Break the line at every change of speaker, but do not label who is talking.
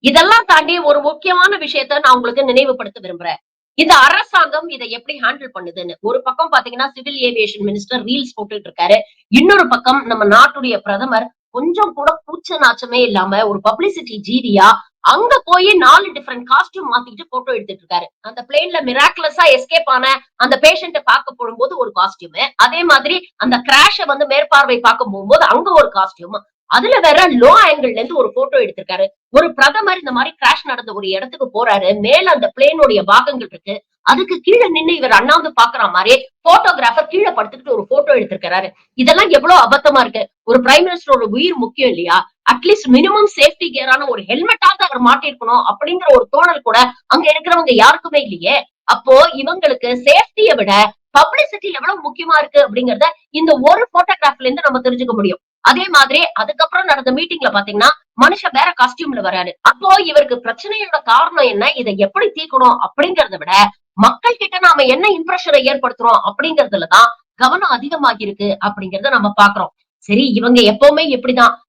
இதெல்லாம் தாண்டி ஒரு முக்கியமான விஷயத்த நான் உங்களுக்கு நினைவுபடுத்த விரும்புறேன். இந்த அரசாங்கம் இத எப்படி ஹேண்டில் பண்ணுதுன்னு. ஒரு பக்கம் பாத்தீங்கன்னா, சிவில் ஏவியேஷன் மினிஸ்டர் ரீல்ஸ் போட்டுட்டு இருக்காரு. இன்னொரு பக்கம் நம்ம நாட்டுடைய பிரதமர் கொஞ்சம் கூட கூச்ச நாச்சமே இல்லாம ஒரு பப்ளிசிட்டி ஜீவியா அங்க போய் 4 டிஃபரெண்ட் காஸ்டியூம் மாத்திட்டு போட்டோ எடுத்துட்டு இருக்காரு. அந்த பிளேன்ல மிராக்குலஸா எஸ்கேப் ஆன அந்த பேஷண்ட்ட பார்க்க போகும்போது ஒரு காஸ்டியூம். அதே மாதிரி அந்த கிராஷ வந்து மேற்பார்வை பார்க்க போகும்போது அங்க ஒரு காஸ்டியூம். அதுல வேற லோ ஆங்கிள் இருந்து ஒரு போட்டோ எடுத்திருக்காரு. ஒரு பிரதமர் இந்த மாதிரி கிராஷ் நடந்த ஒரு இடத்துக்கு போறாரு. மேல அந்த பிளேனுடைய பாகங்கள் இருக்கு. அதுக்கு கீழ நின்னு இவர் அண்ணாந்து பாக்குற மாதிரி போட்டோகிராஃபர் கீழ படுத்துக்கிட்டு ஒரு போட்டோ எடுத்திருக்காரு. இதெல்லாம் எவ்வளவு அபத்தமா இருக்கு. ஒரு பிரைம் மினிஸ்டரோட உயிர் முக்கியம் இல்லையா? அட்லீஸ்ட் மினிமம் சேஃப்டி கியரான ஒரு ஹெல்மெட்டாவது அவர் மாட்டிருக்கணும் அப்படிங்கிற ஒரு தோணல் கூட அங்க இருக்கிறவங்க யாருக்குமே இல்லையே. அப்போ இவங்களுக்கு சேஃப்டியை விட பப்ளிசிட்டி எவ்வளவு முக்கியமா இருக்கு அப்படிங்கறத இந்த ஒரு போட்டோகிராஃப்ல இருந்து நம்ம தெரிஞ்சுக்க முடியும். அதே மாதிரி அதுக்கப்புறம் நடந்த மீட்டிங்ல பாத்தீங்கன்னா மனுஷன் வேற காஸ்டியூம்ல வராரு. அப்போ இவருக்கு பிரச்சனையோட காரணம் என்ன, இதை எப்படி தீர்க்கணும் அப்படிங்கறத விட மக்கள் கிட்ட நாம என்ன இம்ப்ரெஷனை ஏற்படுத்துறோம் அப்படிங்கறதுலதான் கவனம் அதிகமாகி இருக்கு அப்படிங்கறத நம்ம பாக்குறோம். சரி, இவங்க எப்பவுமே இப்படிதான்